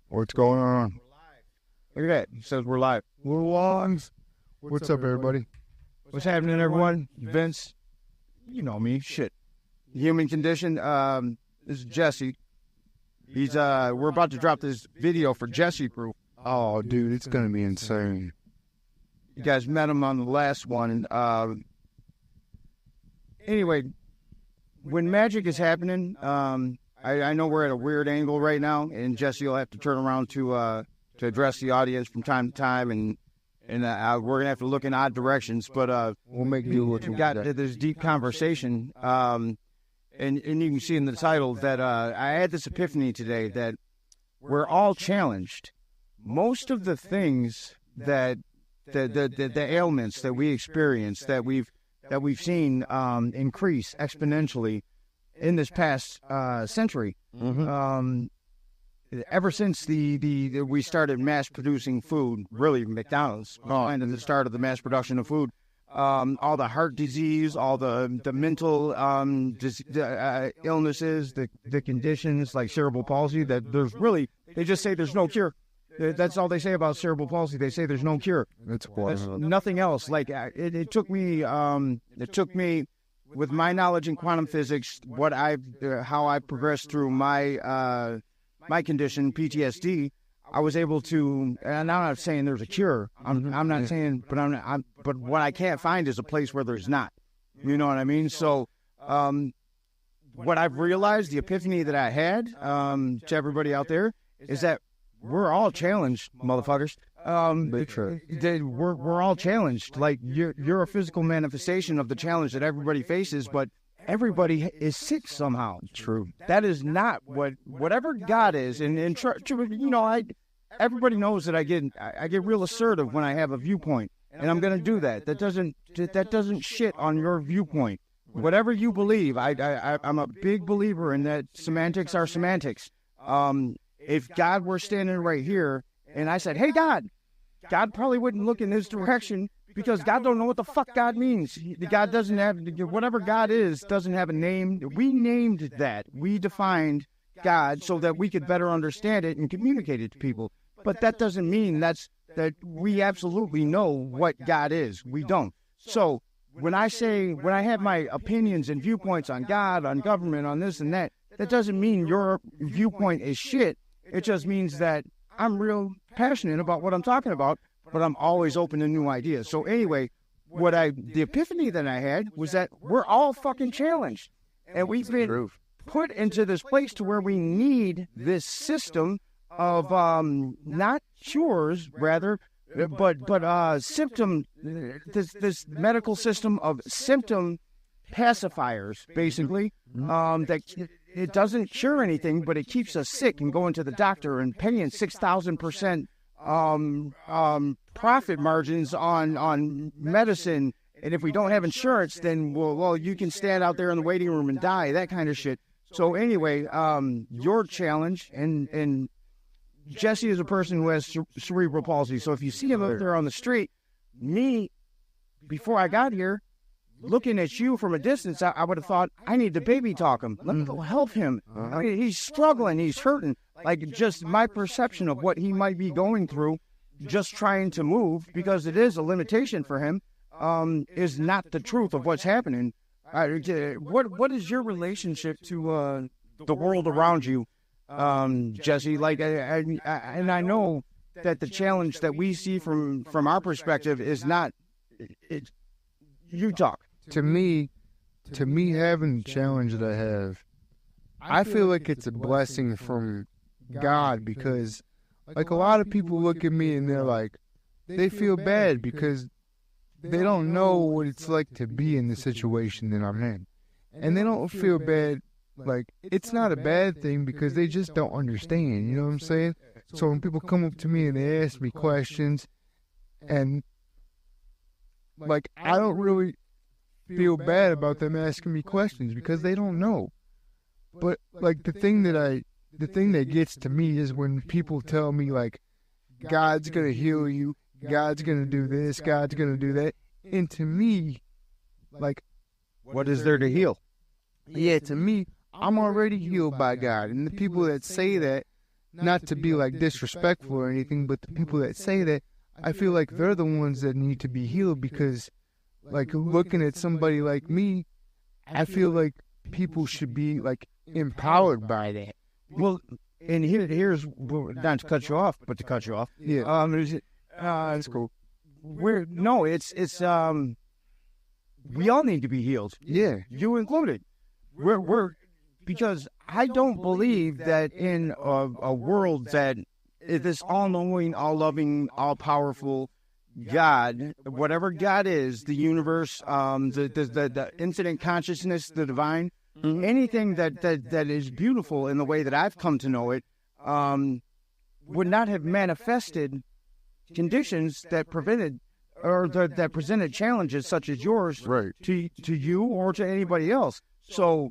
What's going on? Look at that. It says we're live. We're live. What's up, everybody? What's happening, everyone? Vince, you know me. Shit. Human Condition. This is Jesse. We're about to drop this video for Jesse Proof. Oh, dude, it's gonna be insane. You guys met him on the last one. Anyway, when magic is happening, I know we're at a weird angle right now, and Jesse will have to turn around to address the audience from time to time, and we're gonna have to look in odd directions. But We'll make you look. we got into this deep conversation, and you can see in the title that I had this epiphany today that we're all challenged. Most of the things that the ailments that we experience that we've seen increase exponentially in this past century. Ever since we started mass producing food, really McDonald's kind of the start of the mass production of food. All the heart disease, all the mental illnesses, the conditions like cerebral palsy that they just say there's no cure. That's all they say about cerebral palsy. They say there's no cure. That's Nothing else. Like it took me with my knowledge in quantum physics, how I progressed through my condition, PTSD. I was able to, and I'm not saying there's a cure. I'm not saying, but what I can't find is a place where there's not. You know what I mean? So, what I've realized, the epiphany that I had, to everybody out there, is that we're all challenged, motherfuckers. We're all challenged. Like you're a physical manifestation of the challenge that everybody faces, but everybody is sick somehow. True. That is not whatever God is, and everybody knows that I get real assertive when I have a viewpoint, and I'm gonna do that. That doesn't shit on your viewpoint. Whatever you believe, I'm a big believer in that semantics are semantics. If God were standing right here and I said, "Hey, God," God probably wouldn't look in this direction because God don't know what the fuck God means. God doesn't have, whatever God is, doesn't have a name. We named that. We defined God so that we could better understand it and communicate it to people. But that doesn't mean that we absolutely know what God is. We don't. So when I have my opinions and viewpoints on God, on government, on this and that, that doesn't mean your viewpoint is shit. It just means that I'm real passionate about what I'm talking about, but I'm always open to new ideas. So anyway, the epiphany that I had was that we're all fucking challenged. And we've been put into this place to where we need this system of, not cures, rather, but symptom, this medical system of symptom pacifiers, basically, that it doesn't cure anything, but it keeps us sick and going to the doctor and paying 6,000% profit margins on medicine. And if we don't have insurance, then well, you can stand out there in the waiting room and die, that kind of shit. So anyway, your challenge, and Jesse is a person who has cerebral palsy. So if you see him out there on the street, before I got here, looking at you from a distance, I would have thought, I need to baby talk him. Let me go help him. I mean, he's struggling. He's hurting. Like, just my perception of what he might be going through, just trying to move, because it is a limitation for him, is not the truth of what's happening. What is your relationship to the world around you, Jesse? Like, and I know that the challenge that we see from our perspective is not... You talk. To me, having the challenge that I have, I feel like it's a blessing from God, because, like, a lot of people look at me and they're like, they feel bad because they don't know what it's like to be in the situation that I'm in. And they don't feel bad, like, it's not a bad thing because they just don't understand, you know what I'm saying? So when people come up to me and they ask me questions, and, like, I don't really feel bad about them asking me questions because they don't know. But, like, the thing that gets to me is when people tell me, like, God's gonna heal you, God's gonna do this, God's gonna do that. And to me, like, what is there to heal? Yeah, to me, I'm already healed by God. And the people that say that, not to be like disrespectful or anything, but the people that say that, I feel like they're the ones that need to be healed, because like looking at somebody like me, I feel like people should be like empowered by that. Well, and here's not to cut you off, but to cut you off. Yeah. That's cool. We all need to be healed. Yeah. You included. We're because I don't believe that in a world that this all-knowing, all-loving, all-powerful God, whatever God is, the universe, the infinite consciousness, the divine, anything that is beautiful in the way that I've come to know it, would not have manifested conditions that prevented or that presented challenges such as yours, Right. to you or to anybody else. So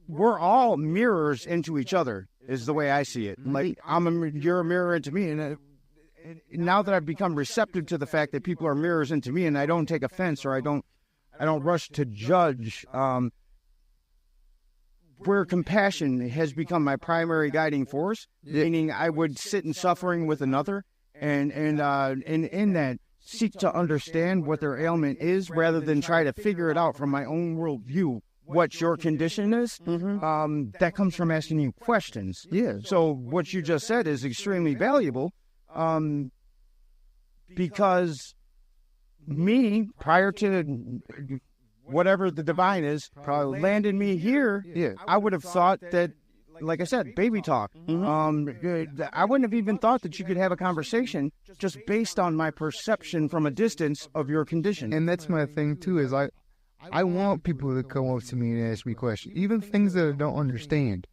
we're all mirrors into each other, is the way I see it. Like you're a mirror into me, and now that I've become receptive to the fact that people are mirrors into me, and I don't take offense or I don't rush to judge. Where compassion has become my primary guiding force, meaning I would sit in suffering with another, and in that seek to understand what their ailment is, rather than try to figure it out from my own worldview. What your condition is, that comes from asking you questions. Yeah. So what you just said is extremely valuable, because me, prior to whatever the divine is, probably landed me here, I would have thought that, like I said, baby talk. I wouldn't have even thought that you could have a conversation just based on my perception from a distance of your condition. And that's my thing too, is I want people to come up to me and ask me questions, even things that I don't understand.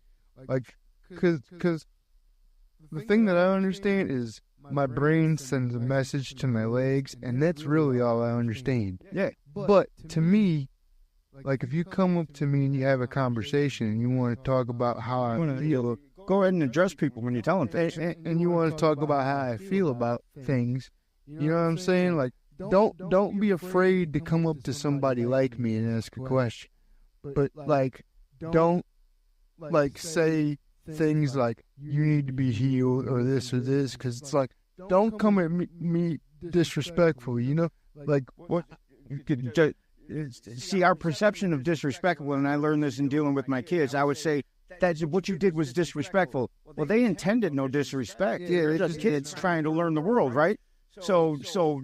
Like, cause the thing that I understand is my brain sends a message to my legs, and that's really all I understand. Yeah. But to me, like if you come up to me and you have a conversation and you want to talk about how I feel, go ahead and address people when you tell them things. and you want to talk about how I feel about things, you know what I'm saying? Like, don't be afraid to come up to somebody like me and ask a question. But like, don't like say things like you need to be healed or this, because it's like, don't come at me disrespectful, you know? Like, what you could see our perception of disrespectful, and I learned this in dealing with my kids. I would say that what you did was disrespectful. Well, they intended no disrespect. Yeah, they're just kids trying to learn the world, right? So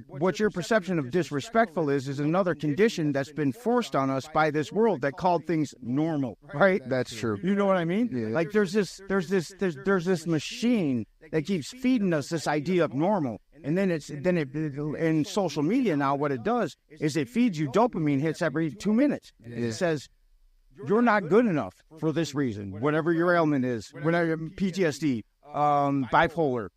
what your perception of disrespectful is another condition that's been forced on us by this world that called things normal, right? That's true. You know what I mean? Yeah. Like there's this machine that keeps feeding us this idea of normal. And then in social media now, what it does is it feeds you dopamine hits every 2 minutes. It says, you're not good enough for this reason, whatever your ailment is, whatever PTSD, bipolar,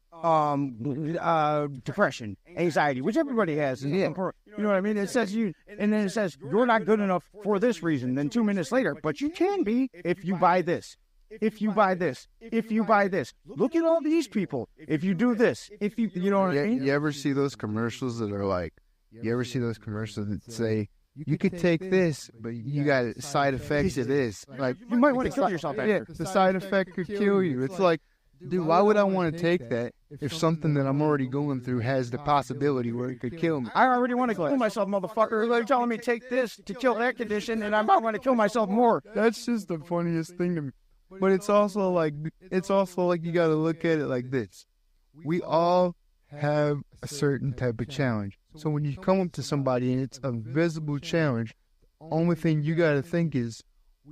depression, anxiety, which everybody has. You know what I mean? It says and then it says, you're not good enough for this reason. Then 2 minutes later, but you can be if you buy this. If you buy this, if you buy this, look at all these people. If you do this, you know what I mean? You ever see those commercials that are like, that say, you could take this, but you got side effects of this. Like, you might want to kill yourself after. Yeah, the side effect could kill you. It's like, dude, why would I want to take that if something that I'm already going through has the possibility where it could kill me? I already want to kill myself, motherfucker. They're telling me take this to kill that condition, and I might want to kill myself more. That's just the funniest thing to me. But it's also like you got to look at it like this. We all have a certain type of challenge. So when you come up to somebody and it's a visible challenge, the only thing you got to think is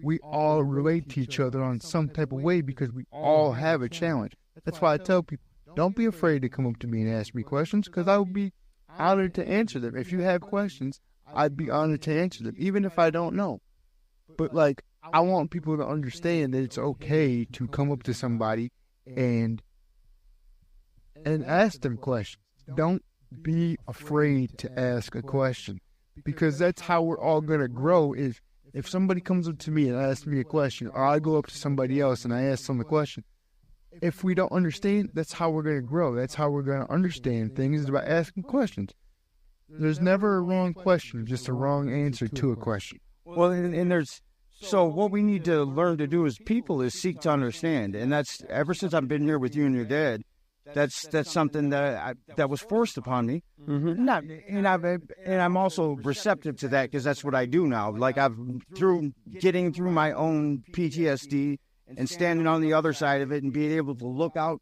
we all relate to each other on some type of way because we all have a challenge. That's why I tell people, don't be afraid to come up to me and ask me questions, because I will be honored to answer them. If you have questions, I'd be honored to answer them, even if I don't know. But like, I want people to understand that it's okay to come up to somebody and ask them questions. Don't be afraid to ask a question, because that's how we're all going to grow. If somebody comes up to me and asks me a question, or I go up to somebody else and I ask them a question, if we don't understand, that's how we're going to grow. That's how we're going to understand things, is by asking questions. There's never a wrong question, just a wrong answer to a question. Well, and there's So what we need to learn to do as people is seek to understand. And that's, ever since I've been here with you and your dad, that's something that was forced upon me. And I'm also receptive to that because that's what I do now. Like getting through my own PTSD and standing on the other side of it and being able to look out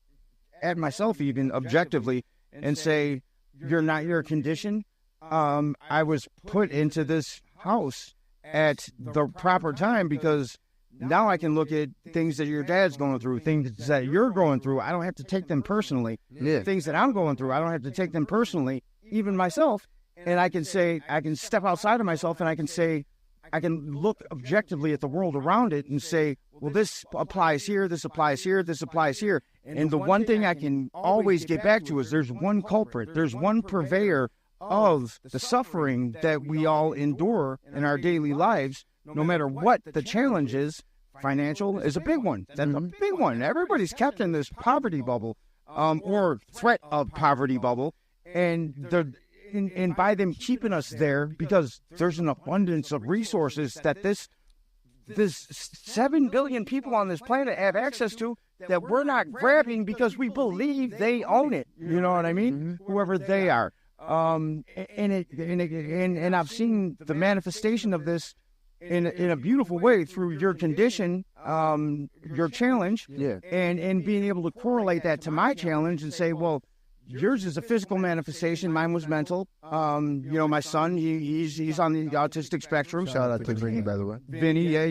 at myself even objectively and say, you're not your condition. I was put into this house at the proper time because now I can look at things that your dad's going through, things that you're going through. I don't have to take them personally. Yeah. Things that I'm going through, I don't have to take them personally, even myself. And I can say, I can step outside of myself and I can say, I can look objectively at the world around it and say, well, this applies here, this applies here, this applies here. And the one thing I can always get back to is there's one culprit, there's one purveyor of the suffering that we all endure in our daily lives, no matter what the challenge is. Financial is a big one. That's a big one. Everybody's kept in this poverty bubble, or threat of poverty bubble, and by them keeping us there, because there's an abundance of resources that this 7 billion people on this planet have access to that we're not grabbing because we believe they own it. You know what I mean? Whoever they are. And I've seen the manifestation of this in a beautiful way through your condition, your challenge, and being able to correlate that to my challenge and say, well, yours is a physical manifestation, mine was mental. My son, he's on the autistic spectrum. Shout out to Vinny, by the way. Vinny, yeah,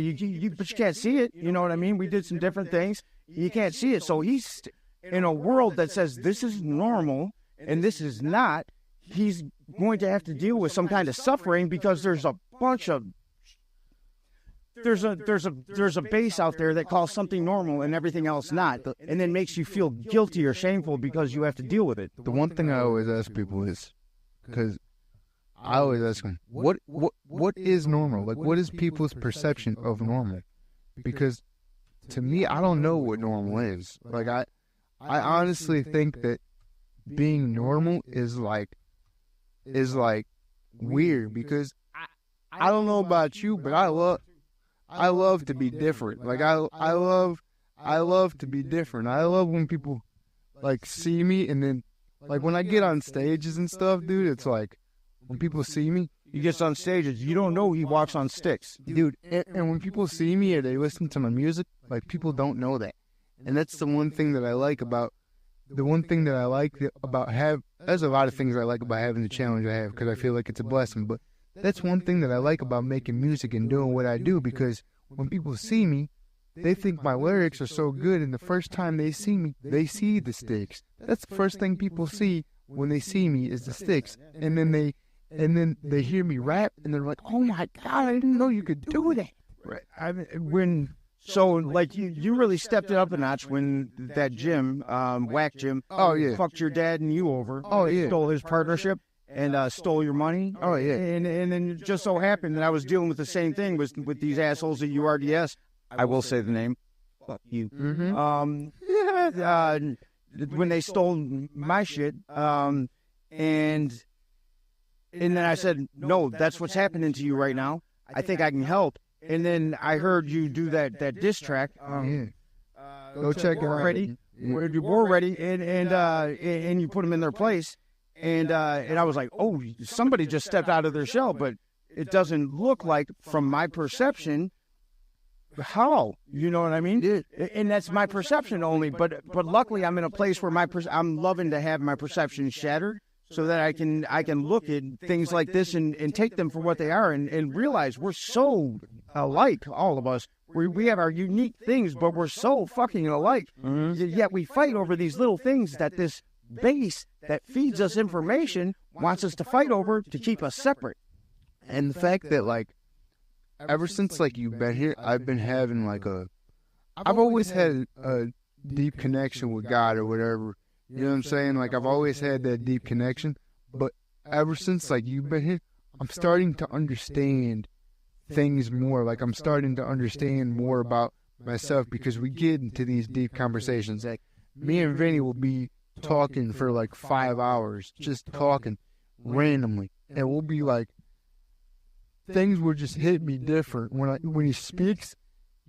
but you can't see it. You know what I mean? We did some different things. You can't see it. So he's in a world that says this is normal and this is not. He's going to have to deal with some kind of suffering because there's a bunch of there's a base out there that calls something normal and everything else not, and then makes you feel guilty or shameful because you have to deal with it. The one thing I always ask people is, because I always ask them, what is normal? Like, what is people's perception of normal? Because to me, I don't know what normal is. Like, I honestly think that being normal is like weird, because I don't know about you, but I love to be different. Like, I love to be different. I love when people like see me, and then like when I get on stages and stuff, dude, it's like when people see me, He gets on stages, you don't know he walks on sticks. dude, and when people see me or they listen to my music, like, people don't know that. And that's the one thing that I like about there's a lot of things I like about having the challenge I have, because I feel like it's a blessing, but that's one thing that I like about making music and doing what I do, because when people see me, they think my lyrics are so good, and the first time they see me, they see the sticks. That's the first thing people see when they see me is the sticks. And then they hear me rap, and they're like, "Oh my God, I didn't know you could do that." Right. So, like, you really stepped it up a notch when that Jim, Whack Jim, fucked your dad and you over. Oh, yeah. Stole his partnership and stole your money. Oh, yeah. And then it just so happened that I was dealing with the same thing with these assholes at URDS. I will say the name. Fuck you. Mm-hmm. When they stole my shit, and then I said, no, that's what's happening to you right now. I think I can help. And then I heard you do that diss track. Go check it out. Ready? We're ready, and you put them in their place, and I was like, oh, somebody just stepped out of their shell, but it doesn't look like, from my perception, how, you know what I mean? And that's my perception only. But luckily, I'm in a place where I'm loving to have my perception shattered, so that I can look at things like this and take them for what they are, and realize we're so alike, all of us. We have our unique things, but we're so fucking alike. Mm-hmm. Yet we fight over these little things that this base that feeds us information wants us to fight over to keep us separate. And the fact that, like, ever since, like, you've been here, I've been having, like, I've always had a deep connection with God or whatever. You know what I'm saying? Like, I've always had that deep connection. But ever since, like, you've been here, I'm starting to understand things more. Like, I'm starting to understand more about myself, because we get into these deep conversations. Like, me and Vinny will be talking for, like, 5 hours, just talking randomly. And we'll be like, things will just hit me different. When he speaks,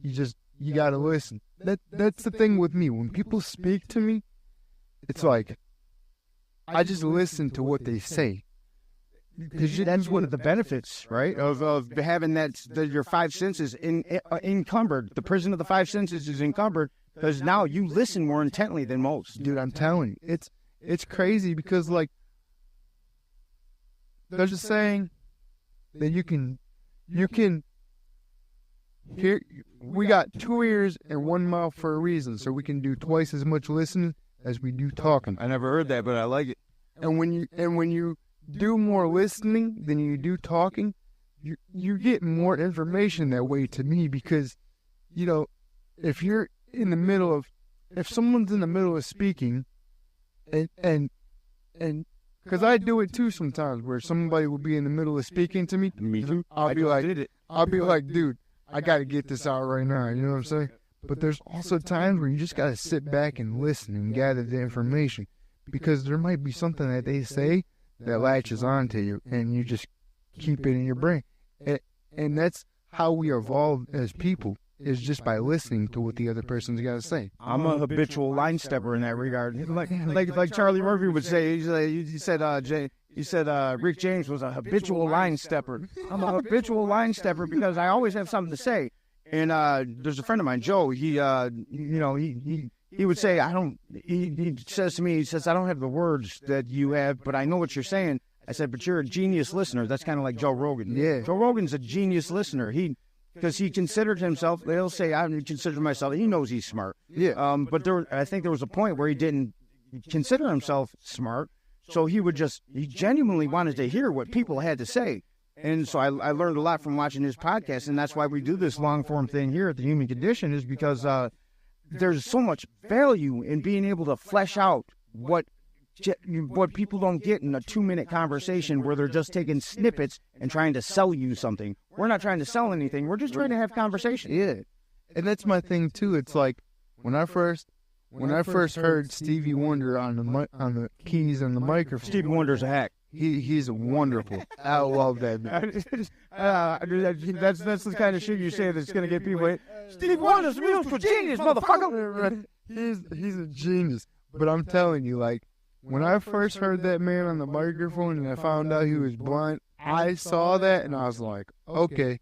you gotta listen. That's the thing with me. When people speak to me, it's like I just listen to what they say. Because that's one of the benefits, right, of having your five senses encumbered. The prison of the five senses is encumbered because now you listen more intently than most. Dude, I'm telling you, it's crazy because, like, there's a saying that you can hear. We got 2 ears and 1 mouth for a reason, so we can do twice as much listening as we do talking. I never heard that, but I like it. And when you do more listening than you do talking, you get more information that way, to me, because, you know, if someone's in the middle of speaking, and because I do it too sometimes, where somebody will be in the middle of speaking to me. Me too. I'll be like, dude, I got to get this out right now. You know what I'm saying? But there's also times where you just got to sit back and listen and gather the information, because there might be something that they say that latches onto you, and you just keep it in your brain. And that's how we evolve as people, is just by listening to what the other person's got to say. I'm a habitual line stepper in that regard. Like Charlie Murphy would say, he said Rick James was a habitual line stepper. I'm a habitual line stepper because I always have something to say. And there's a friend of mine, Joe. He would say, he says to me, I don't have the words that you have, but I know what you're saying. I said, but you're a genius listener. That's kind of like Joe Rogan. Yeah. Joe Rogan's a genius listener. Because he considered himself, they'll say, I consider myself, he knows he's smart. Yeah. But I think there was a point where he didn't consider himself smart. So he genuinely wanted to hear what people had to say. And so I learned a lot from watching his podcast, and that's why we do this long-form thing here at The Human Condition, is because there's so much value in being able to flesh out what people don't get in a 2-minute conversation where they're just taking snippets and trying to sell you something. We're not trying to sell anything. We're just trying to have conversation. Yeah. And that's my thing, too. It's like, when I first heard Stevie Wonder on the keys and the microphone. Stevie Wonder's a hack. He's wonderful. I love that man. That's the kind of shit you say that's going to get people. Stevie Wonder's a musical genius, motherfucker. He's a genius. But I'm telling you, like, when I first heard that man on the microphone and I found out he was blind, I saw that and I was like, okay,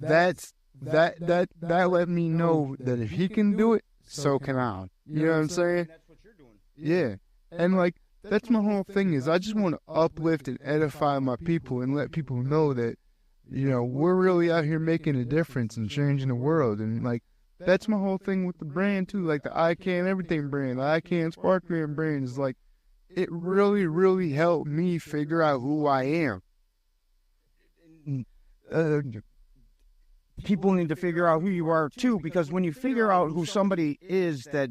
that let me know that if he can do it, so can I. You know what I'm saying? That's what you're doing. Yeah. And, like, that's my whole thing, is I just want to uplift and edify my people and let people know that, you know, we're really out here making a difference and changing the world. And, like, that's my whole thing with the brand, too. Like, the I Can Everything brand, the I Can Sparkman brand is, like, it really, really helped me figure out who I am. People need to figure out who you are, too, because when you figure out who somebody is that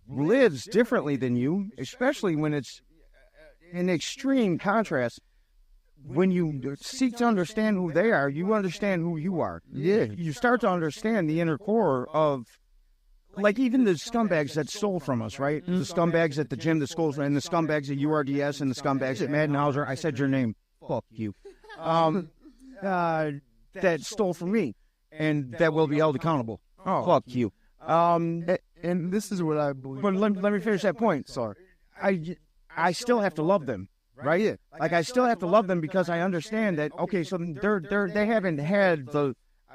lives differently than you, especially when it's in extreme contrast, when you seek to understand who they are, you understand who you are. Yeah. You start to understand the inner core of, like, even the scumbags that stole from us, right? The scumbags at the gym that stole, and the scumbags at URDS and the scumbags at Maddenhauser. I said your name. Fuck you. That stole from me, and that will be held accountable. Oh. Fuck you. And this is what I believe. But let me finish that point. Sorry. I still have to love them, right? Yeah. Like, I still have to love them because I understand that, okay, so they haven't had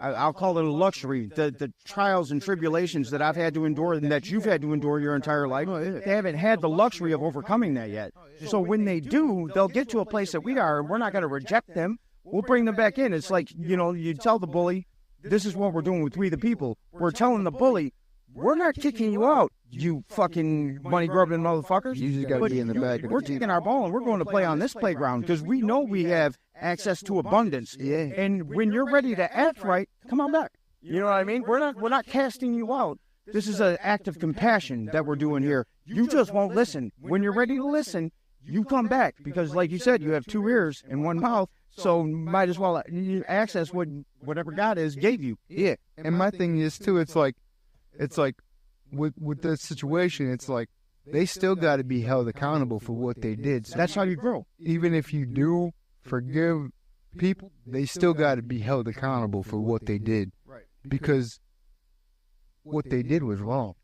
I'll call it a luxury, the trials and tribulations that I've had to endure and that you've had to endure your entire life. They haven't had the luxury of overcoming that yet. So when they do, they'll get to a place that we are, and we're not going to reject them. We'll bring them back in. It's like, you know, you tell the bully, this is what we're doing with We the People. We're telling the bully, we're not kicking you out, you fucking money-grubbing motherfuckers. You just got to be in the back. We're taking our ball and we're going to play on this playground because we know we have access to abundance. Yeah. And when you're ready to act right, come on back. You know what I mean? We're not casting you out. This is an act of compassion that we're doing here. You just won't listen. When you're ready to listen, you come back because, like you said, you have 2 ears and 1 mouth. So might as well access whatever God gave you. Yeah. And my thing is, too, it's like with this situation, it's like they still got to be held accountable for what they did. So that's how you grow. Even if you do forgive people, they still got to be held accountable for what they did, because what they did was wrong.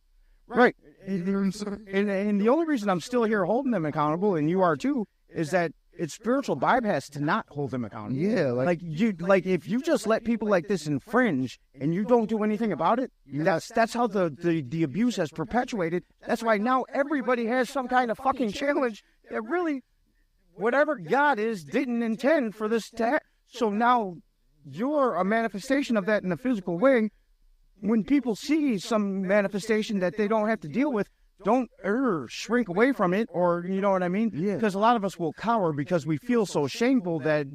Right. And the only reason I'm still here holding them accountable, and you are too, is that it's spiritual bypass to not hold them accountable. Yeah, like if you just let people like this infringe and you don't do anything about it, that's how the abuse has perpetuated. That's why now everybody has some kind of fucking challenge that really, whatever God is, didn't intend for this to happen. So now you're a manifestation of that in a physical way. When people see some manifestation that they don't have to deal with, don't shrink away from it, or you know what I mean? Yeah. Because a lot of us will cower because we feel so shameful that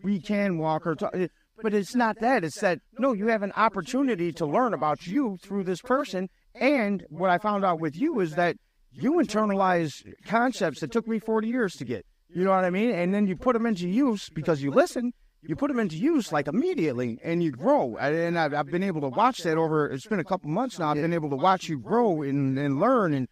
we can walk or talk. But it's not that. It's that, no, you have an opportunity to learn about you through this person. And what I found out with you is that you internalize concepts that took me 40 years to get. You know what I mean? And then you put them into use because you listen. You put them into use like immediately, and you grow. And I've been able to watch that over. It's been a couple months now. I've been able to watch you grow and learn in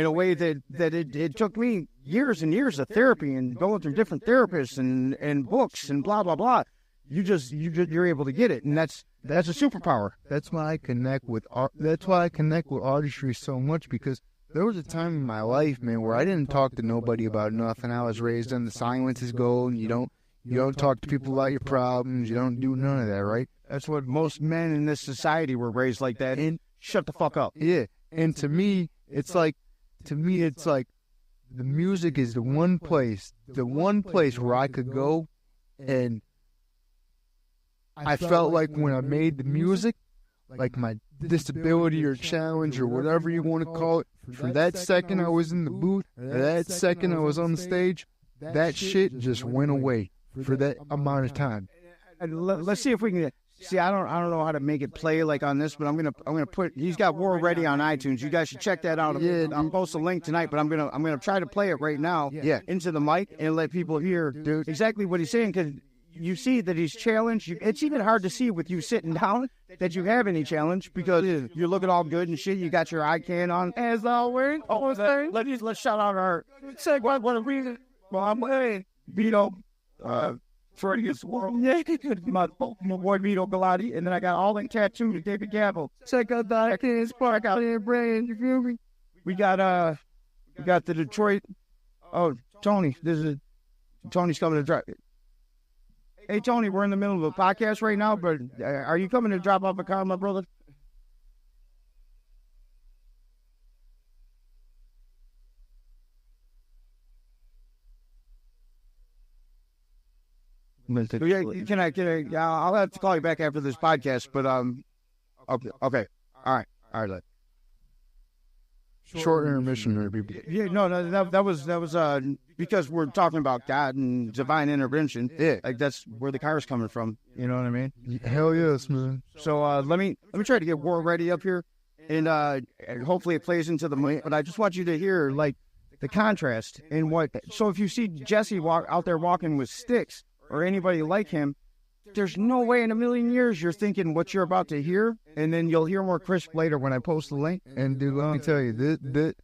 a way that it took me years and years of therapy and going through different therapists and books and blah blah blah. You're able to get it, and that's a superpower. That's why I connect with art. That's why I connect with artistry so much, because there was a time in my life, man, where I didn't talk to nobody about nothing. I was raised on the silence is gold, and you don't talk to people about your problems. You don't do none of that, right? That's what most men in this society were raised like that. And shut the fuck up. Yeah. And to me, it's like the music is the one place where I could go, and I felt like when I made the music, like my disability or challenge or whatever you want to call it, for that second I was in the booth, that second I was on the stage, that shit just went away for that amount of time. Let's see if we can see. I don't know how to make it play like on this, but I'm gonna put. He's got War Ready on iTunes. You guys should check that out. Yeah, I'll post a link tonight, but I'm gonna try to play it right now. Yeah. Into the mic and let people hear exactly what he's saying, because you see that he's challenged. It's even hard to see with you sitting down that you have any challenge, because you're looking all good and shit. You got your ICANN on as always. Let's shout out our say what a reason. Well, I'm Vito. For against the world, my boy Vito Galati, and then I got all that tattooed with David Gavel. Check out the ICANN Spark out there, Brian. You feel me? We got the Detroit. Oh, Tony, Tony's coming to drop. Hey Tony, we're in the middle of a podcast right now, but are you coming to drop off a car, my brother? I'll have to call you back after this podcast, but okay, all right. Short intermission there, people. Yeah, no, that was because we're talking about God and divine intervention. Yeah, like that's where the car's coming from. You know what I mean? Hell yes, man. So let me try to get War Ready up here, and hopefully it plays into the mic. But I just want you to hear like the contrast and what. So if you see Jesse out there walking with sticks, or anybody like him, there's no way in a million years you're thinking what you're about to hear, and then you'll hear more crisp later when I post the link. And dude, let me tell you, the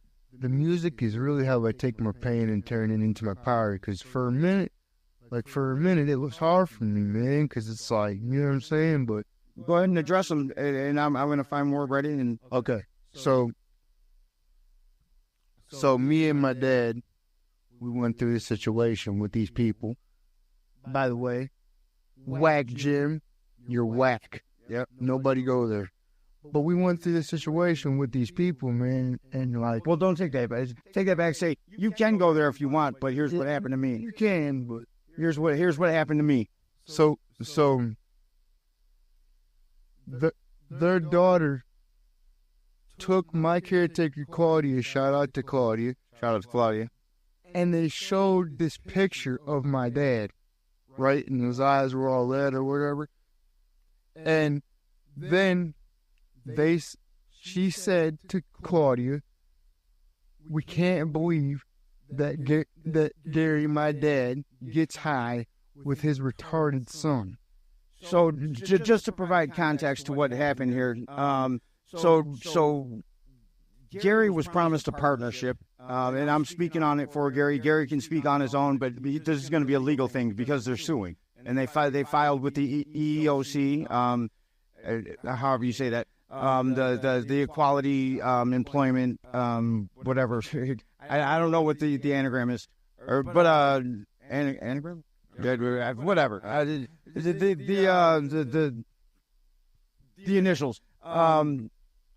music is really how I take my pain and turn it into my power. Because for a minute, it was hard for me, man. Because it's like, you know what I'm saying? But go ahead and address them, and I'm gonna find more ready. And okay, so me and my dad, we went through this situation with these people. By the way, whack Jim, you're whack. Yep. Nobody go there. But we went through this situation with these people, man, and like... Well, don't take that back. Take that back. Say, you can go there if you want, but here's what happened to me. You can, but... Here's what happened to me. So their daughter took my caretaker, Claudia, shout out to Claudia, and they showed this picture of my dad, right? And his eyes were all red or whatever. And then she said to Claudia, we can't believe that Gary, my dad, gets high with his retarded son. So just to provide context to what happened here, so Gary was promised a partnership, and I'm speaking on it for Gary. Gary can speak on his own, but this is going to be a legal thing because they're suing. and they filed with the EEOC, however you say that, the Equality Employment, whatever. I don't know what the anagram is, but anagram, whatever. The initials.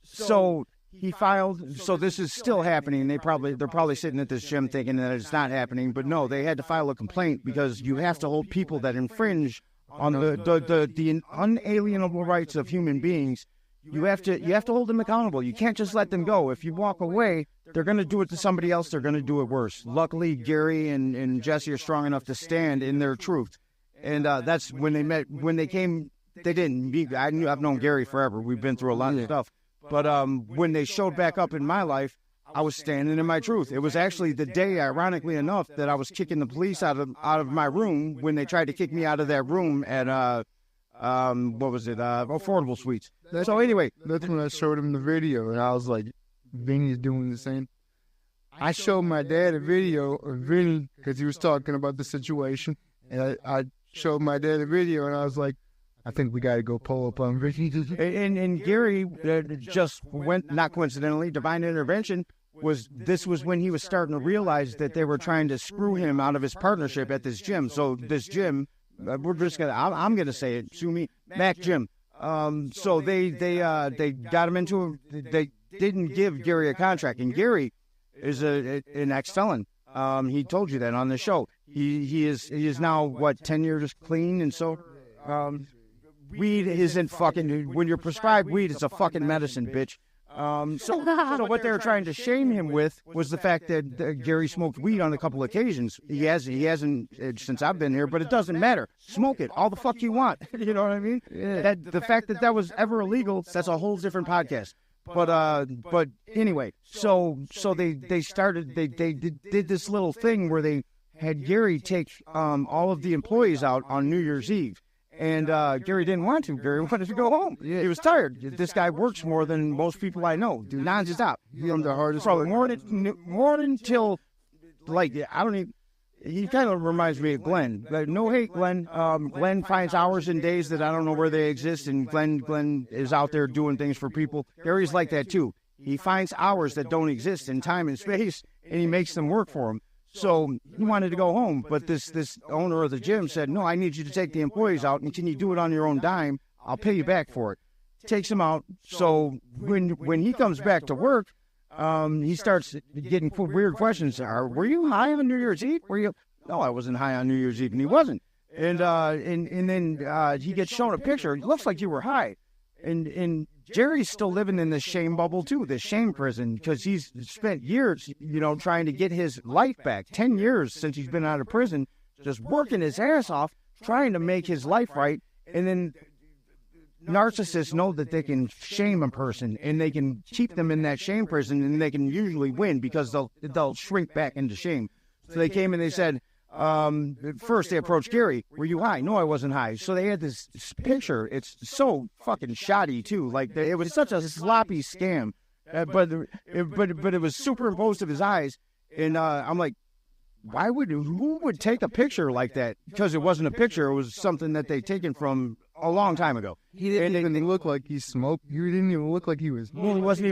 So he filed. So this is still happening. They're probably sitting at this gym thinking that it's not happening, but no, they had to file a complaint because you have to hold people that infringe on the unalienable rights of human beings. You have to hold them accountable. You can't just let them go. If you walk away, they're going to do it to somebody else. They're going to do it worse. Luckily, Gary and Jesse are strong enough to stand in their truth, and that's when they met. When they came, they didn't. I've known Gary forever. We've been through a lot of stuff. But when they showed back up in my life, I was standing in my truth. It was actually the day, ironically enough, that I was kicking the police out of my room when they tried to kick me out of that room at what was it? Affordable Suites. So anyway, that's when I showed him the video, and I was like, Vinny's doing the same. I showed my dad a video of Vinny because he was talking about the situation, and I showed my dad a video, and I was like, I think we got to go pull up on Vinny. And Gary just went, not coincidentally, divine intervention was when he was starting to realize that they were trying to screw him out of his partnership at this gym. So this gym, I'm gonna say it, sue me, Mac Gym. So they got him into they didn't give Gary a contract, and Gary is an ex-felon. He told you that on the show. He is now what, 10 years clean, and so weed isn't fucking, when you're prescribed weed, it's a fucking medicine, bitch. So what they were trying to shame him with was the fact that Gary smoked weed on a couple occasions. He hasn't since I've been here, but it doesn't matter. Smoke it all the fuck you want. You know what I mean? Yeah. The fact that was ever illegal, that's a whole different podcast. But anyway, so they did this little thing where they had Gary take all of the employees out on New Year's Eve. And Gary didn't want to. Gary wanted to go home. He was tired. This guy works more than most people I know. Do non-stop. From the hardest. Probably morning till, like, I don't even. He kind of reminds me of Glenn. No hate, Glenn. Glenn finds hours and days that I don't know where they exist, and Glenn is out there doing things for people. Gary's like that too. He finds hours that don't exist in time and space, and he makes them work for him. So he wanted to go home, but this owner of the gym said, no, I need you to take the employees out, and can you do it on your own dime? I'll pay you back for it. Takes him out. So when he comes back to work, he starts getting weird questions. Were you high on New Year's Eve? Were you? No, I wasn't high on New Year's Eve, and he wasn't. And then he gets shown a picture. It looks like you were high. And Jerry's still living in this shame bubble too, this shame prison, because he's spent years, trying to get his life back. 10 years since he's been out of prison, just working his ass off, trying to make his life right. And then narcissists know that they can shame a person, and they can keep them in that shame prison, and they can usually win because they'll shrink back into shame. So they came and they said, first they approached Gary. Were you high? No, I wasn't high. So they had this picture. It's so fucking shoddy too. Like, it was such a sloppy scam, but it was superimposed of his eyes. And I'm like, who would take a picture like that? Because it wasn't a picture. It was something that they'd taken from a long time ago. He didn't even look like he smoked. He didn't even look like he was. Well, it wasn't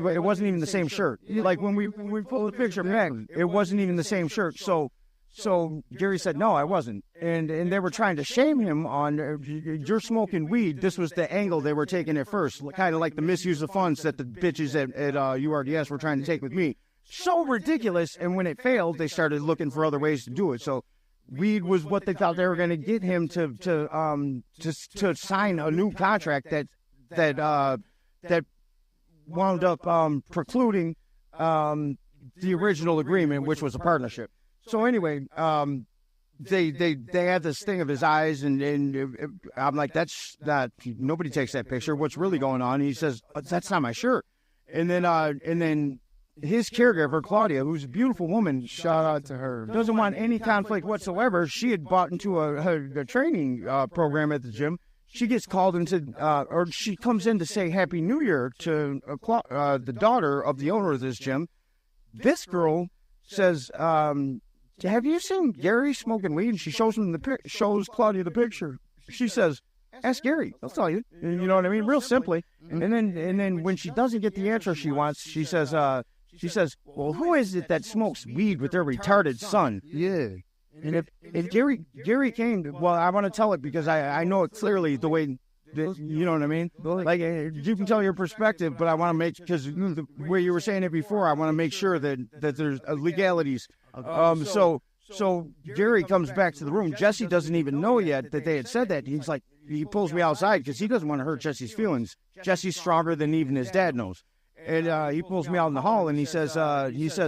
even the same shirt. Like when we pulled the picture back, it wasn't even the same shirt. So Gary said, no, I wasn't. And they were trying to shame him on, you're smoking weed. This was the angle they were taking at first, kind of like the misuse of funds that the bitches at URDS were trying to take with me. So ridiculous. And when it failed, they started looking for other ways to do it. So weed was what they thought they were going to get him to sign a new contract that wound up precluding the original agreement, which was a partnership. So anyway, they had this thing of his eyes, and I'm like, that's not, nobody takes that picture. What's really going on? He says, that's not my shirt. And then his caregiver, Claudia, who's a beautiful woman, shout out to her, doesn't want any conflict whatsoever. She had bought into a training program at the gym. She gets called into, or she comes in to say Happy New Year to the daughter of the owner of this gym. This girl says, have you seen Gary smoking weed? And she shows Claudia the picture. She says, ask Gary, he'll tell you. You know what I mean? Real simply. And then when she doesn't get the answer she wants, she says, well, who is it that smokes weed with their retarded son? Yeah. And if Gary came, well, I want to tell it because I know it clearly the way, you know what I mean? Like, you can tell your perspective, but I want to make, because the way you were saying it before, I want to make sure that there's legalities. So Gary comes back to the room. Jesse doesn't even know yet that they had said that. He's like, he pulls me outside because he doesn't want to hurt Jesse's feelings. Jesse's stronger than even his dad knows. And he pulls me out in the hall and he says, this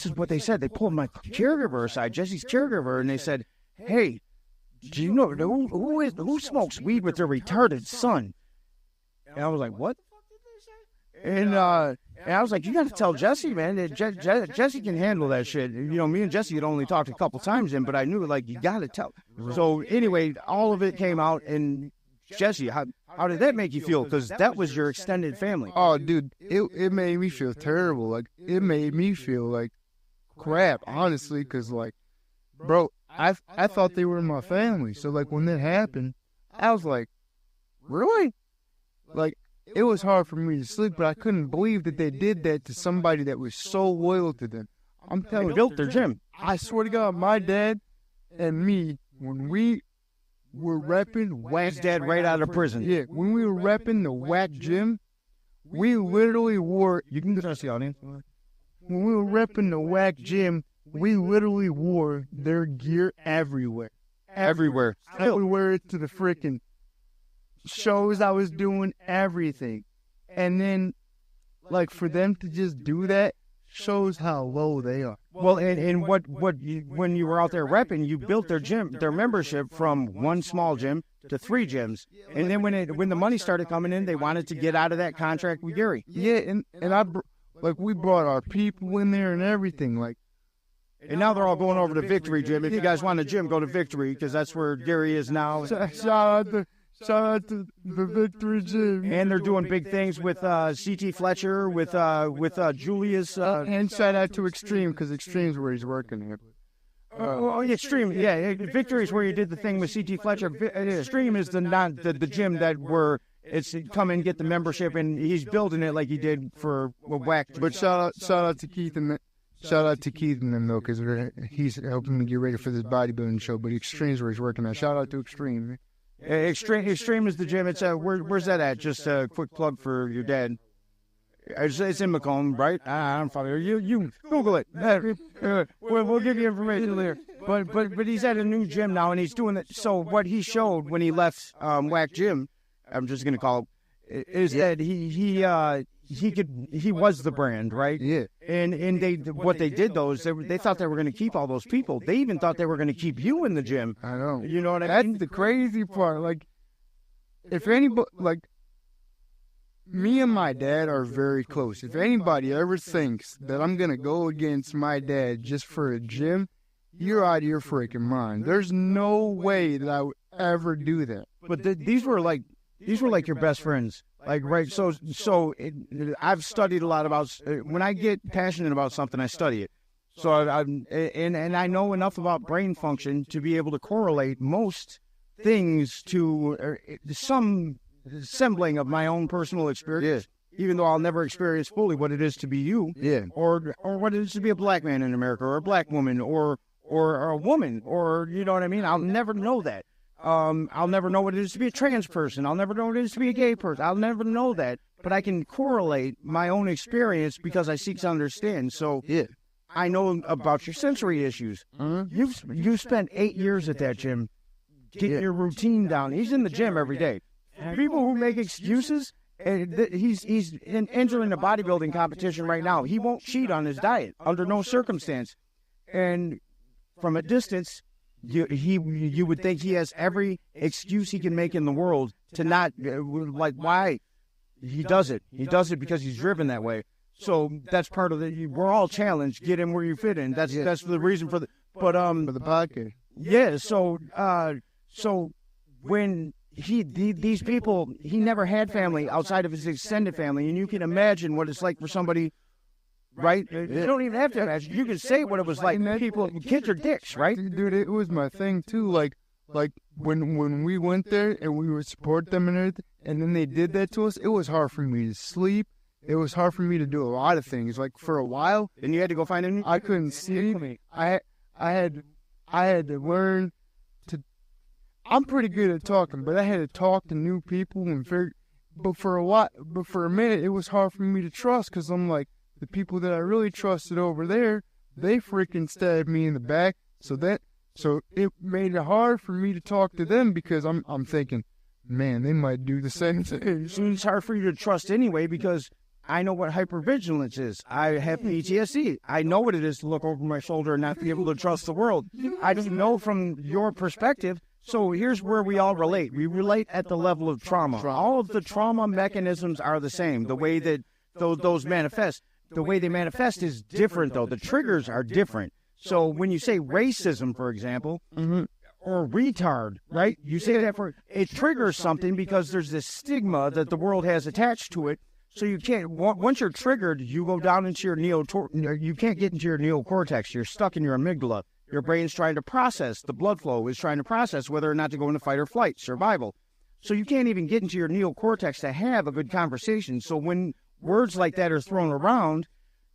is what they said. They pulled my caregiver aside, Jesse's caregiver, and they said, hey, do you know who smokes weed with their retarded son? And I was like, what? And I was like, you got to tell Jesse, man. Jesse can handle that shit. You know, me and Jesse had only talked a couple times in, but I knew, like, you got to tell. So anyway, all of it came out, and Jesse, how did that make you feel? Because that was your extended family. Oh, dude, it made me feel terrible. Like, it made me feel like crap, honestly, because, like, bro, I thought they were my family. So, like, when that happened, I was like, really? Like, it was hard for me to sleep, but I couldn't believe that they did that to somebody that was so loyal to them. I'm telling you, they built their gym. I swear to God, my dad and me, when we were repping Whack, His dad right out of prison. yeah, when we were repping the Whack gym, we literally wore. You can address the audience. When we were repping the Whack gym, we literally wore their gear everywhere. Everywhere. I would wear it to the freaking shows I was doing, everything. And then, like, for them to just do that shows how low they are. Well, and when you were out there repping, you built their membership from one small gym to 3 gyms. And then when the money started coming in, they wanted to get out of that contract with Gary. Yeah, and we brought our people in there and everything, like. And now they're all going over to Victory Gym. If you guys want a gym, go to Victory, because that's where Gary is now. Shout out to the Victory Gym. And they're doing big things with C.T. Fletcher, with Julius. And shout out to Extreme, because Extreme's where he's working here. Extreme, yeah. Victory is where you did the thing with C.T. Fletcher. Extreme is the gym that where it's come and get the membership, and he's building it like he did for Whack. But shout out to Keith and them, though, because he's helping me get ready for this bodybuilding show. But Extreme's where he's working at. Shout out to Extreme. Extreme is the gym. It's where's that at? Just a quick plug for your dad. It's in Macomb, right? I don't follow you. Google it. We'll give you information later. But he's at a new gym now, and he's doing it. So what he showed when he left Whack Gym, I'm just gonna call it, is that he was the brand, right? Yeah. And what they did though is they thought they were going to keep all those people. They even thought they were going to keep you in the gym. I know. You know what I mean? That's the crazy part. Like, if anybody, like, me and my dad are very close. If anybody ever thinks that I'm going to go against my dad just for a gym, you're out of your freaking mind. There's no way that I would ever do that. But these were like your best friends. Like, right, so I've studied a lot about, when I get passionate about something, I study it. So I know enough about brain function to be able to correlate most things to some assembling of my own personal experience, even though I'll never experience fully what it is to be you, or what it is to be a black man in America, or a black woman, or a woman, or, you know what I mean? I'll never know that. I'll never know what it is to be a trans person. I'll never know what it is to be a gay person. I'll never know that. But I can correlate my own experience because I seek to understand. So I know about your sensory issues. You've spent 8 years at that gym getting your routine down. He's in the gym every day. People who make excuses, he's entering a bodybuilding competition right now. He won't cheat on his diet under no circumstance. And from a distance, you would think he has every excuse he can make in the world to not, like, why? He does it. He does it because he's driven that way. So that's part of the, we're all challenged. Get in where you fit in. That's the reason for the, but, For the podcast. yeah, so when these people, he never had family outside of his extended family, and you can imagine what it's like for somebody right? You don't even have to imagine. You can say what it was like. Kids are dicks, right? Dude, it was my thing too. Like when we went there and we would support them and everything, and then they did that to us, it was hard for me to sleep. It was hard for me to do a lot of things. Like for a while, and you had to go find a new. I couldn't sleep. I had to learn to. I'm pretty good at talking, but I had to talk to new people and figure. But for a minute, it was hard for me to trust because I'm like, the people that I really trusted over there, they freaking stabbed me in the back. So it made it hard for me to talk to them because I'm thinking, man, they might do the same thing. It's hard for you to trust anyway because I know what hypervigilance is. I have PTSD. I know what it is to look over my shoulder and not be able to trust the world. I don't know from your perspective. So here's where we all relate. We relate at the level of trauma. All of the trauma mechanisms are the same. The way that those manifest, the way they manifest is different, though. The triggers are different. So when you say racism, for example, or retard, right? You say that it triggers something because there's this stigma that the world has attached to it. So you can't, once you're triggered, you go down into your you can't get into your neocortex. You're stuck in your amygdala. Your brain's trying to process, the blood flow is trying to process whether or not to go into fight or flight, survival. So you can't even get into your neocortex to have a good conversation. So when words like that are thrown around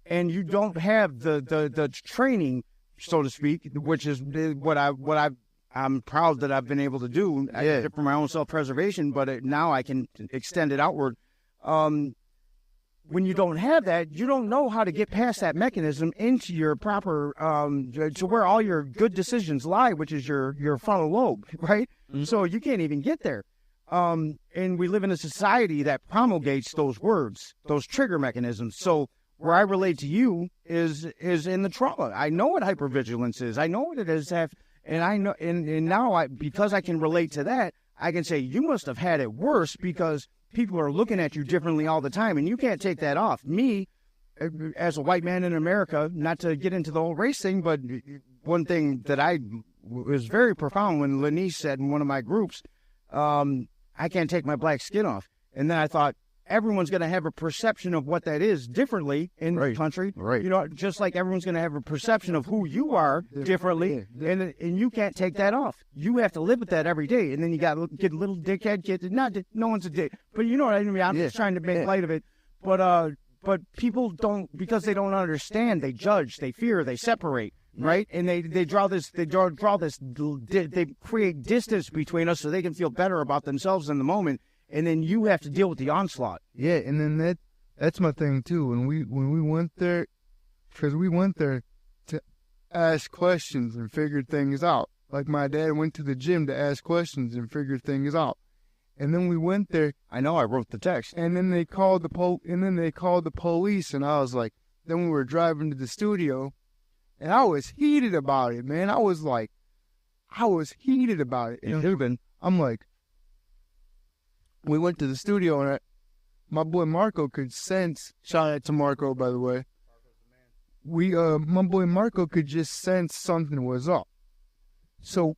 and you don't have the training, so to speak, which is what I'm proud that I've been able to do. I did it for my own self-preservation, but now I can extend it outward. When you don't have that, you don't know how to get past that mechanism into your proper, to where all your good decisions lie, which is your frontal lobe, right? Mm-hmm. So you can't even get there. And we live in a society that promulgates those words, those trigger mechanisms. So where I relate to you is in the trauma. I know what hypervigilance is. I know what it is. And I know, and now because I can relate to that, I can say you must have had it worse because people are looking at you differently all the time, and you can't take that off. Me, as a white man in America, not to get into the whole race thing, but one thing that was very profound when Lanice said in one of my groups, I can't take my black skin off. And then I thought, everyone's going to have a perception of what that is differently in the country. Right. You know, just like everyone's going to have a perception of who you are differently, and you can't take that off. You have to live with that every day. And then you got to get a little dickhead kid. No one's a dick, but you know what I mean? I'm just trying to make light of it. But people don't, because they don't understand, they judge, they fear, they separate. Right, and they create distance between us so they can feel better about themselves in the moment, and then you have to deal with the onslaught. Yeah, and then that's my thing too. When we went there, because we went there to ask questions and figure things out. Like my dad went to the gym to ask questions and figure things out, and then we went there. I know, I wrote the text, and then they called the police, and I was like, then we were driving to the studio. And I was heated about it, man. I was heated about it. You know, I'm like, we went to the studio, and my boy Marco could sense. Shout out to Marco, by the way. My boy Marco could just sense something was up. So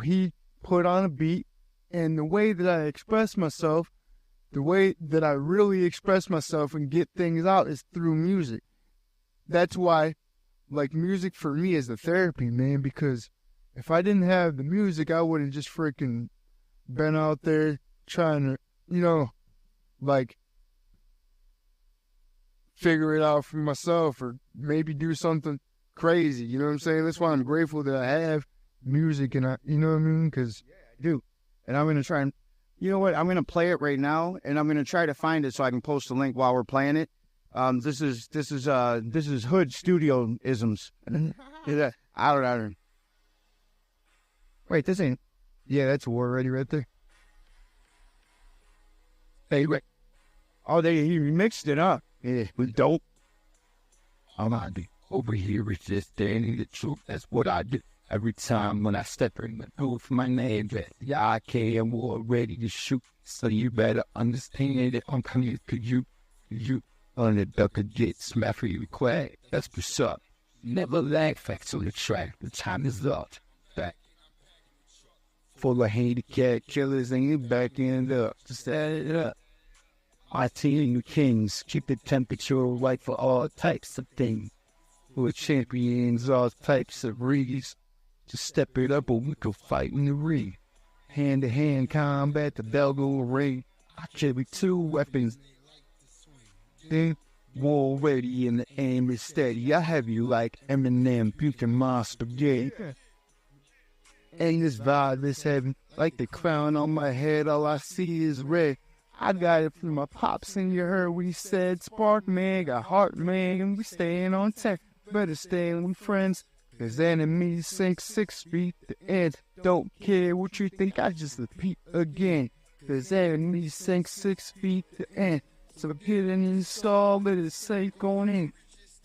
he put on a beat, and the way that I express myself, the way that I really express myself and get things out is through music. That's why. Like, music for me is the therapy, man, because if I didn't have the music, I would have just freaking been out there trying to, like, figure it out for myself or maybe do something crazy, you know what I'm saying? That's why I'm grateful that I have music and you know what I mean? Because I do. And I'm going to try and, you know what, I'm going to play it right now, and I'm going to try to find it so I can post a link while we're playing it. This is Hood Studio isms. I don't know. Wait, this ain't. Yeah, that's War Ready right there. Hey, wait. Oh, he remixed it up. Yeah, but dope. I'm not over here with just standing the truth. That's what I do every time when I step in the booth. My name is YK, and we're ready to shoot. So you better understand that I'm coming to you. On the duck could get smacked for you quick. That's what's up. Never lag facts on the track. The time is up. Back. Full of handicapped killers and you backing it up. Set it up. My team of kings keep the temperature right for all types of things. We're champions, all types of reads. Just step it up or we could fight in the ring. Hand-to-hand combat, the bell go ring. I carry 2 weapons. Then, war ready and the aim is steady. I have you like Eminem, puking monster gay. And this vibe is heavy, like the crown on my head, all I see is red. I got it from my pops and you heard what he said. Spark man, got heart man, and we staying on tech. Better stay with friends, cause enemies sink 6 feet. The end, don't care what you think, I just repeat again. Cause enemies sink 6 feet. The end, so get in the stall, let it safe going in.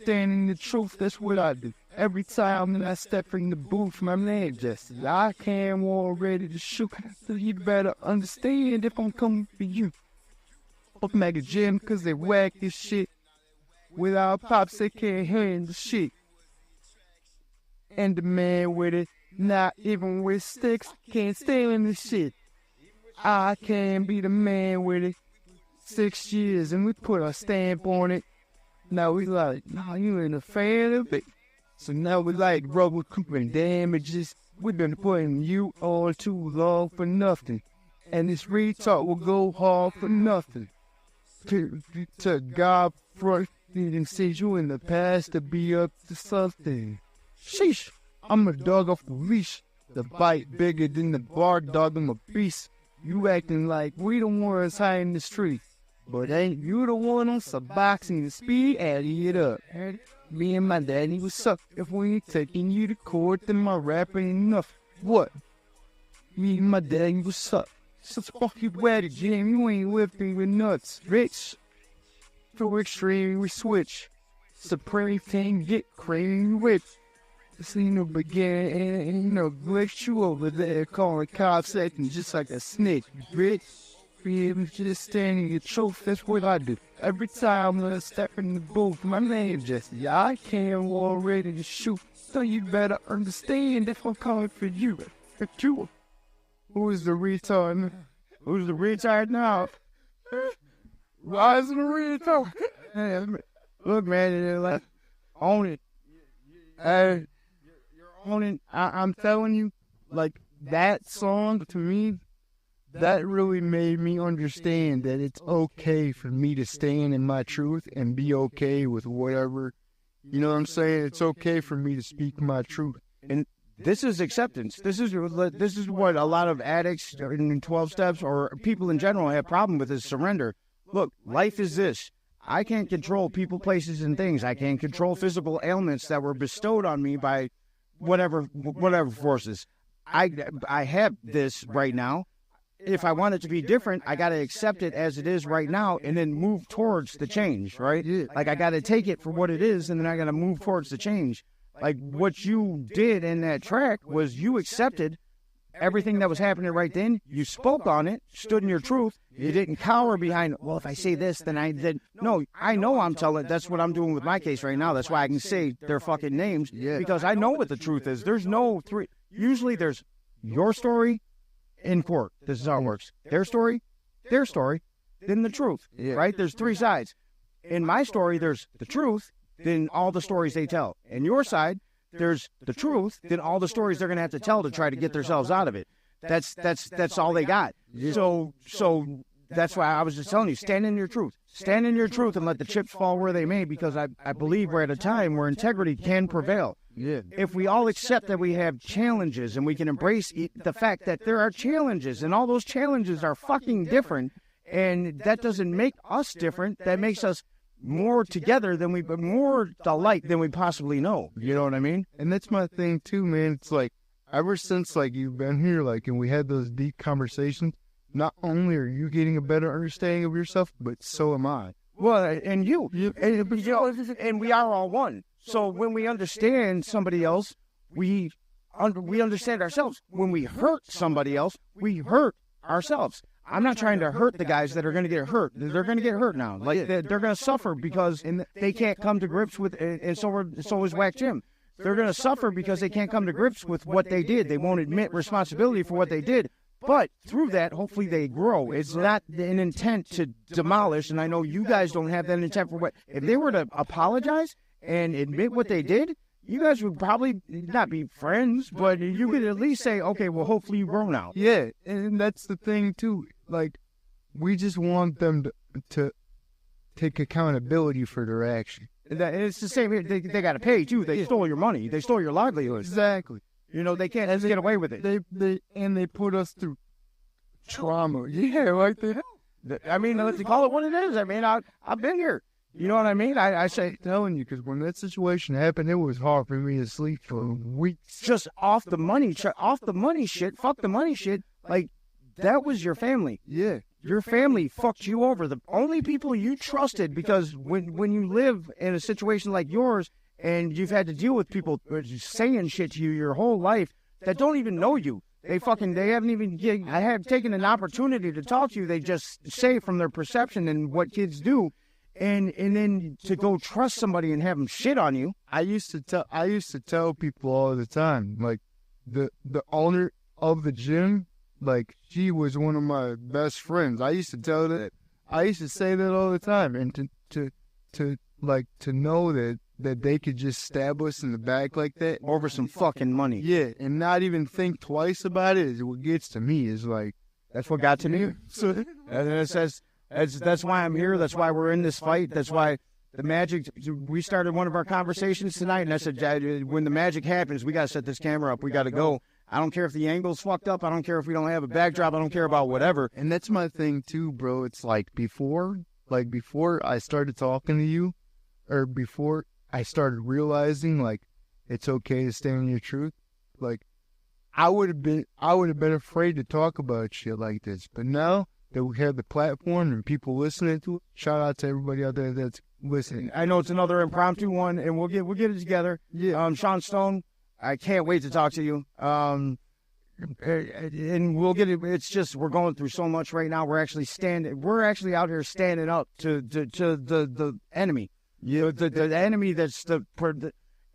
Standing the truth, that's what I do. Every time that I step in the booth, my man just says, I came all ready to shoot. So you better understand if I'm coming for you. Fuck Mega Jim, cause they whack this shit. Without pops, they can't handle shit. And the man with it, not even with sticks, can't stand in this shit. I can be the man with it. 6 years and we put our stamp on it. Now we like, nah, you ain't a fan of it. So now we like rubber coupon damages. We've been putting you on too long for nothing. And this retard will go hard for nothing. To God front and send you in the past to be up to something. Sheesh, I'm a dog off the leash. The bite bigger than the bar dog, I'm a beast. You acting like we the ones high in the street. But ain't you the one on some boxing and speed, adding it up. Me and my daddy would suck if we ain't taking you to court, then my rap ain't enough. What? Me and my daddy would suck. So fuck you, Waddy Jim, you ain't lifting with nuts, rich. For extreme, we switch. Supreme thing, get crazy rich. This ain't no beginning, ain't no glitch. You over there calling cops acting just like a snitch, bitch. I'm just standing your truth, that's what I do. Every time I step in the booth, my name just, yeah, I came all ready to shoot. So you better understand if I'm coming for you. For you. Who's the retard? Who's the retard now? Why is it a retard? Look, man, they're like, own it. You're owning. I'm telling you, like, that song to me, that really made me understand that it's okay for me to stand in my truth and be okay with whatever. You know what I'm saying? It's okay for me to speak my truth. And this is acceptance. This is what a lot of addicts in 12 steps or people in general have problem with is surrender. Look, life is this. I can't control people, places, and things. I can't control physical ailments that were bestowed on me by whatever forces. I have this right now. If I want it to be different, I got to accept it as it is right now and then move towards the change, right? Like, I got to take it for what it is, and then I got to move towards the change. Like, what you did in that track was you accepted everything that was happening right then. You spoke on it, stood in your truth. You didn't cower behind, well, if I say this, then I did. No, I know I'm telling. That's what I'm doing with my case right now. That's why I can say their fucking names, because I know what the truth is. There's no three. Usually there's your story in court. This is how it works. Their story, then the truth, right? There's 3 sides. In my story, there's the truth, then all the stories they tell. In your side, there's the truth, then all the stories they're going to have to tell to try to get themselves out of it. That's all they got. So that's why I was just telling you, stand in your truth. Stand in your truth and let the chips fall where they may, because I believe we're at a time where integrity can prevail. Yeah. If we all accept that we have challenges and we can embrace the fact that there are challenges and all those challenges are fucking different, and that doesn't make us different, that makes us more together than more alike than we possibly know. You know what I mean? And that's my thing too, man. It's like, ever since like you've been here, like, and we had those deep conversations, not only are you getting a better understanding of yourself, but so am I. Well, and you know, and we are all one. So when we understand somebody else, we understand ourselves. When we hurt somebody else, we hurt ourselves. I'm not trying to hurt the guys that are going to get hurt. They're going to get hurt now. Like, they're going to suffer because they can't come to grips with, and so is Whack Jim. They're going to suffer because they can't come to grips with what they did. They won't admit responsibility for what they did. But through that, hopefully they grow. It's not an intent to demolish, and I know you guys don't have that intent for what. If they were to apologize and admit what they did, you guys would probably not be friends, but you could at least say, okay, well, hopefully you grow now. Yeah, and that's the thing, too. Like, we just want them to take accountability for their action. And it's the same here. They got to pay, too. They stole your money. They stole your livelihood. Exactly. You know, they can't just get away with it. They put us through trauma. Yeah, like that. I mean, let's call it what it is. I mean, I've been here. You know what I mean? I say, telling you, because when that situation happened, it was hard for me to sleep for weeks. Just off the money shit. Fuck the money shit. Like, that was your family. Yeah. Your family fucked you over. The only people you trusted, because when you live in a situation like yours and you've had to deal with people saying shit to you your whole life that don't even know you. They haven't even, I have taken an opportunity to talk to you. They just say from their perception and what kids do. And then to go trust somebody and have them shit on you. I used to tell people all the time, like, the owner of the gym, like, she was one of my best friends. I used to say that all the time, and to know that they could just stab us in the back like that over some fucking money. Yeah, and not even think twice about it is what gets to me. Is like, that's what got to me. So that's why I'm here. That's why we're in this fight. That's why the Magic, we started one of our conversations tonight, and I said, when the Magic happens, we got to set this camera up. We got to go. I don't care if the angle's fucked up. I don't care if we don't have a backdrop. I don't care about whatever. And that's my thing, too, bro. It's like before I started talking to you, or before I started realizing, like, it's okay to stand in your truth, like, I would have been afraid to talk about shit like this. But now that we have the platform and people listening to it, shout out to everybody out there that's listening. I know it's another impromptu one, and we'll get it together. Yeah. Sean Stone, I can't wait to talk to you. And we'll get it. It's just, we're going through so much right now. We're actually out here standing up to the enemy. Yeah, the enemy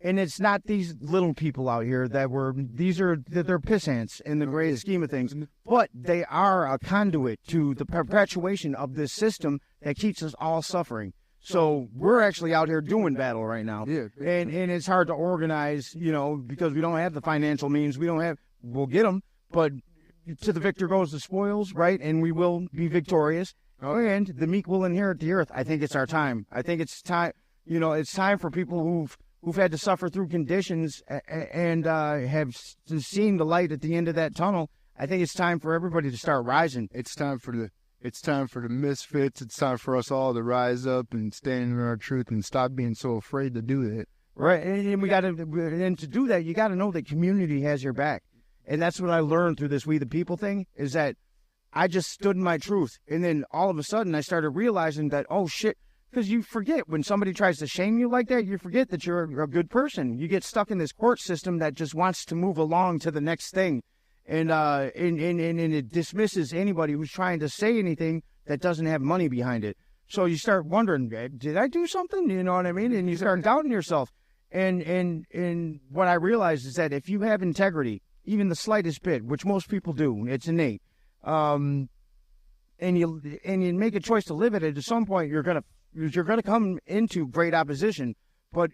and it's not these little people out here they're piss ants in the great scheme of things, but they are a conduit to the perpetuation of this system that keeps us all suffering. So we're actually out here doing battle right now. Yeah. And it's hard to organize, because we don't have the financial means. We'll get them, but to the victor goes the spoils, right? And we will be victorious. And the meek will inherit the earth. I think it's our time. I think it's time, it's time for people who've had to suffer through conditions and have seen the light at the end of that tunnel. I think it's time for everybody to start rising. It's time for the misfits. It's time for us all to rise up and stand in our truth and stop being so afraid to do that. Right, and to do that, you got to know that community has your back. And that's what I learned through this We the People thing, is that I just stood in my truth. And then all of a sudden I started realizing that, oh shit, because you forget when somebody tries to shame you like that, you forget that you're a good person. You get stuck in this court system that just wants to move along to the next thing. And it dismisses anybody who's trying to say anything that doesn't have money behind it. So you start wondering, did I do something? You know what I mean? And you start doubting yourself. And what I realized is that if you have integrity, even the slightest bit, which most people do, it's innate, and you make a choice to live it, at some point you're gonna come into great opposition, but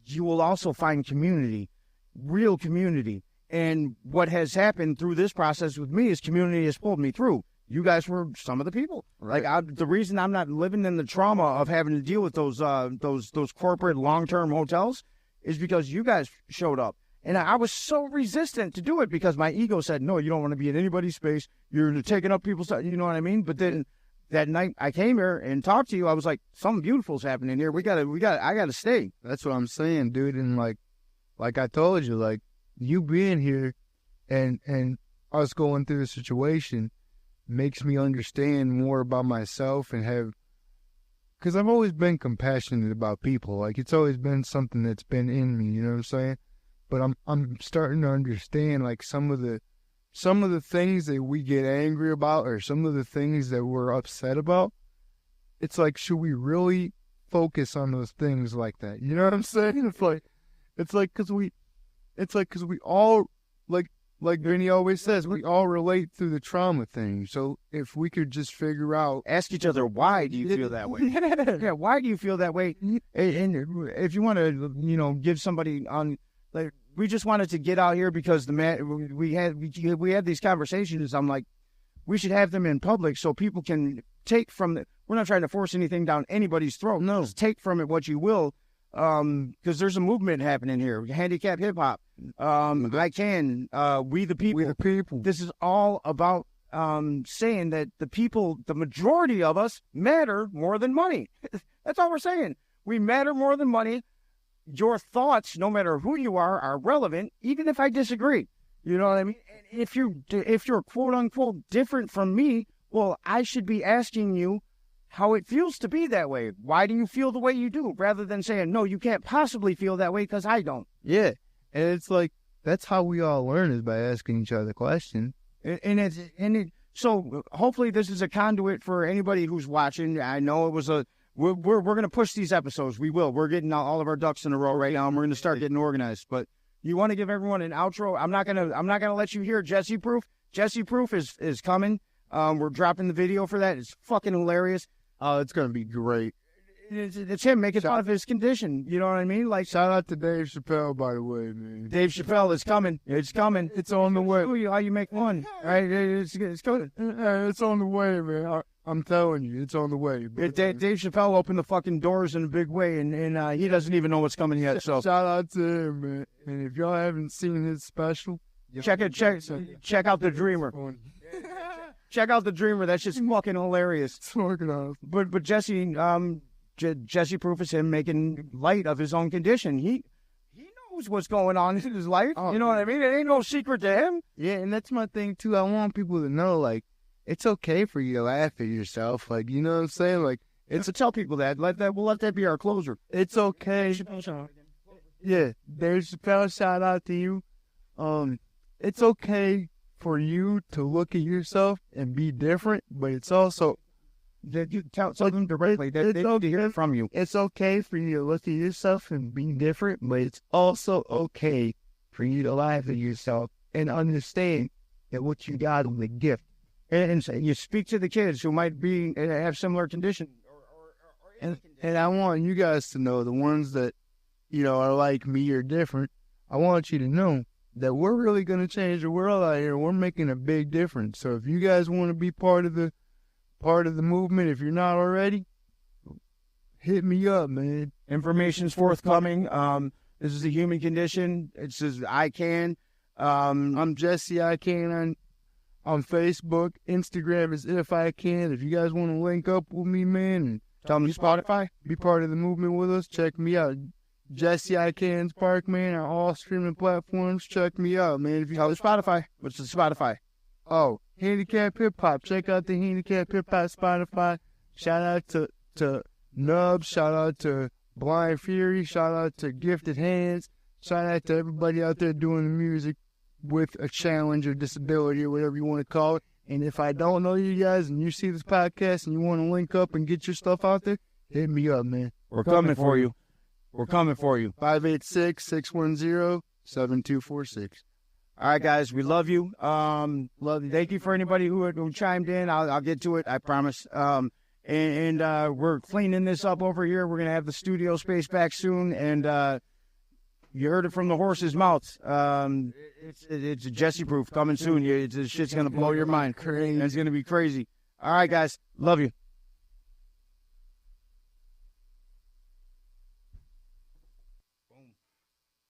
you will also find community, real community. And what has happened through this process with me is community has pulled me through. You guys were some of the people. Right. Like the reason I'm not living in the trauma of having to deal with those corporate long-term hotels is because you guys showed up. And I was so resistant to do it because my ego said, no, you don't want to be in anybody's space. You're taking up people's stuff. You know what I mean? But then that night I came here and talked to you, I was like, something beautiful's happening here. I gotta stay. That's what I'm saying, dude. And like I told you, like, you being here and us going through the situation makes me understand more about myself and have, because I've always been compassionate about people. Like, it's always been something that's been in me, you know what I'm saying? But I'm starting to understand, like, some of the things that we get angry about, or some of the things that we're upset about. It's like, should we really focus on those things like that? You know what I'm saying? It's like because we all, like, like Vinny always says, we all relate through the trauma thing. So if we could just figure out, ask each other, why do you feel that way? Yeah, why do you feel that way? And if you want to, give somebody on, like, we just wanted to get out here because we had these conversations. I'm like, we should have them in public so people can take from it. We're not trying to force anything down anybody's throat. No, just take from it what you will, because there's a movement happening here. Handicap hip hop. We the people. we the people. This is all about saying that the majority of us matter more than money. That's all we're saying. We matter more than money. Your thoughts, no matter who you are relevant, even if I disagree. You know what I mean? And if you're quote unquote different from me, well, I should be asking you how it feels to be that way. Why do you feel the way you do? Rather than saying, no, you can't possibly feel that way because I don't. Yeah. And it's like, that's how we all learn, is by asking each other questions. So hopefully this is a conduit for anybody who's watching. I know it was we're going to push these episodes. We will. We're getting all of our ducks in a row right now, and we're going to start getting organized. But you want to give everyone an outro? I'm not gonna let you hear Jesse Proof. Jesse Proof is coming. We're dropping the video for that. It's fucking hilarious. Oh, it's gonna be great. It's him making fun of his condition. You know what I mean? Like, shout out to Dave Chappelle, by the way, man. Dave Chappelle is coming. It's coming. It's on the way. Show you how you make fun. Right? It's good. It's on the way, man. I'm telling you, it's on the way. Dave Chappelle opened the fucking doors in a big way, and he doesn't even know what's coming yet. So shout out to him, man. And if y'all haven't seen his special, check out The Dreamer. Check out The Dreamer. That's just fucking hilarious. It's working out. But Jesse, Jesse Proof is him making light of his own condition. He knows what's going on in his life. You know what I mean? It ain't no secret to him. Yeah, and that's my thing too. I want people to know, like, it's okay for you to laugh at yourself. Like, you know what I'm saying? Like, it's to tell people that. We'll let that be our closer. It's okay. Yeah, Dave Chappelle, shout out to you. It's okay for you to look at yourself and be different, but it's also that you tell them directly that they need to hear it from you. It's okay for you to look at yourself and be different, but it's also okay for you to laugh at yourself and understand that what you got is a gift. And you speak to the kids who might have similar condition. And I want you guys to know, the ones that, are like me or different, I want you to know that we're really going to change the world out here. We're making a big difference. So if you guys want to be part of the movement, if you're not already, hit me up, man. Information's forthcoming. This is the Human Condition. It says I Can. I'm Jesse I Can on Facebook. Instagram is If I Can. If you guys want to link up with me, man, and tell me Spotify, be part of the movement with us, check me out. Jesse I Can's Park, man, on all streaming platforms. Check me out, man. If you tell me Spotify. What's the Spotify? Oh, Handicap Hip Hop. Check out the Handicap Hip Hop Spotify. Shout out to Nubs. Shout out to Blind Fury. Shout out to Gifted Hands. Shout out to everybody out there doing the music with a challenge or disability or whatever you want to call it. And if I don't know you guys and you see this podcast and you want to link up and get your stuff out there, hit me up, man. We're coming for you. We're coming for you. 586-610-7246. All right, guys, we love you. Love you. Thank you for anybody who chimed in. I'll get to it, I promise. And we're cleaning this up over here. We're gonna have the studio space back soon. And you heard it from the horse's mouth. It's a Jesse Proof coming soon. This shit's gonna blow your mind. It's gonna be crazy. All right, guys, love you.